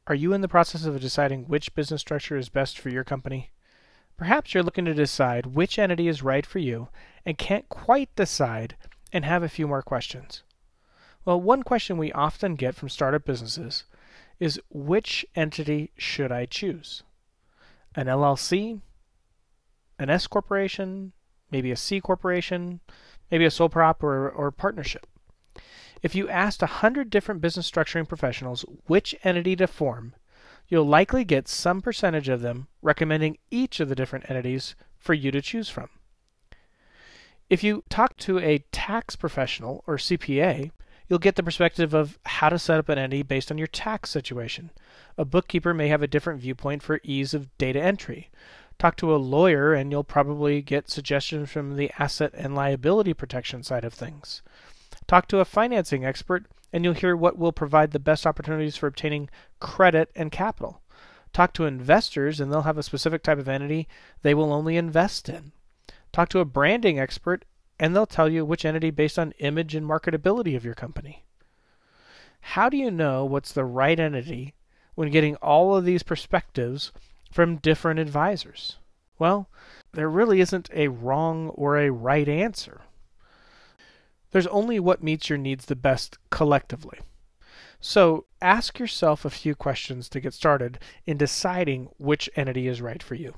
Are you in the process of deciding which business structure is best for your company? Perhaps you're looking to decide which entity is right for you and can't quite decide and have a few more questions. Well, one question we often get from startup businesses is, which entity should I choose? An LLC? An S corporation? Maybe a C corporation? Maybe a sole prop or partnership? If you asked 100 different business structuring professionals which entity to form, you'll likely get some percentage of them recommending each of the different entities for you to choose from. If you talk to a tax professional or CPA, you'll get the perspective of how to set up an entity based on your tax situation. A bookkeeper may have a different viewpoint for ease of data entry. Talk to a lawyer and you'll probably get suggestions from the asset and liability protection side of things. Talk to a financing expert and you'll hear what will provide the best opportunities for obtaining credit and capital. Talk to investors and they'll have a specific type of entity they will only invest in. Talk to a branding expert and they'll tell you which entity based on image and marketability of your company. How do you know what's the right entity when getting all of these perspectives from different advisors? Well, there really isn't a wrong or a right answer. There's only what meets your needs the best collectively. So ask yourself a few questions to get started in deciding which entity is right for you.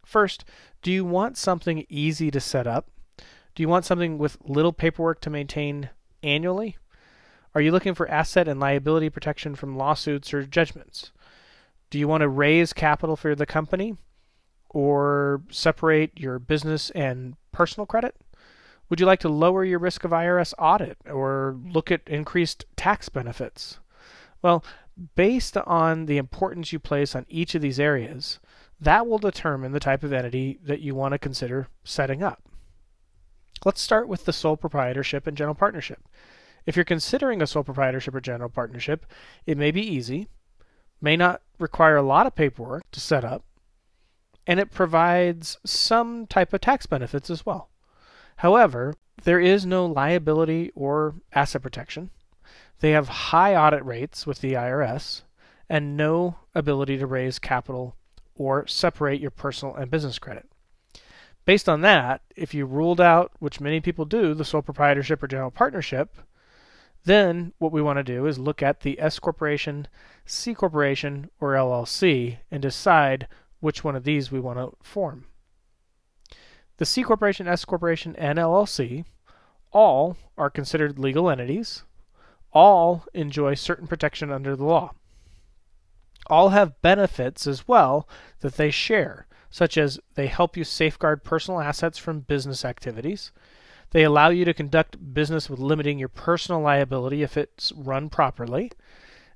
First, do you want something easy to set up? Do you want something with little paperwork to maintain annually? Are you looking for asset and liability protection from lawsuits or judgments? Do you want to raise capital for the company or separate your business and personal credit? Would you like to lower your risk of IRS audit or look at increased tax benefits? Well, based on the importance you place on each of these areas, that will determine the type of entity that you want to consider setting up. Let's start with the sole proprietorship and general partnership. If you're considering a sole proprietorship or general partnership, it may be easy, may not require a lot of paperwork to set up, and it provides some type of tax benefits as well. However, there is no liability or asset protection. They have high audit rates with the IRS and no ability to raise capital or separate your personal and business credit. Based on that, if you ruled out, which many people do, the sole proprietorship or general partnership, then what we want to do is look at the S corporation, C corporation, or LLC and decide which one of these we want to form. The C corporation, S corporation, and LLC all are considered legal entities. All enjoy certain protection under the law. All have benefits as well that they share, such as they help you safeguard personal assets from business activities. They allow you to conduct business with limiting your personal liability if it's run properly.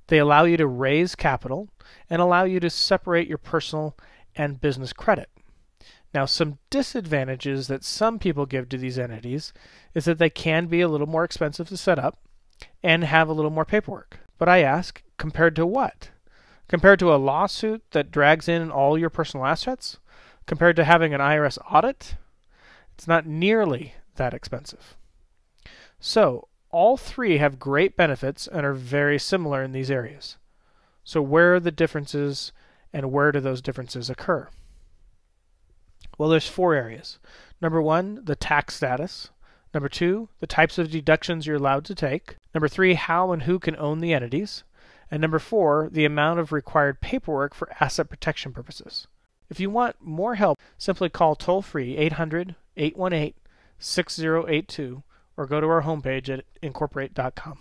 They allow you to raise capital and allow you to separate your personal and business credit. Now, some disadvantages that some people give to these entities is that they can be a little more expensive to set up and have a little more paperwork. But I ask, compared to what? Compared to a lawsuit that drags in all your personal assets? Compared to having an IRS audit? It's not nearly that expensive. So, all three have great benefits and are very similar in these areas. So where are the differences and where do those differences occur? Well, there's 4 areas. Number 1, the tax status. Number 2, the types of deductions you're allowed to take. Number 3, how and who can own the entities. And number 4, the amount of required paperwork for asset protection purposes. If you want more help, simply call toll-free 800-818-6082 or go to our homepage at incorporate.com.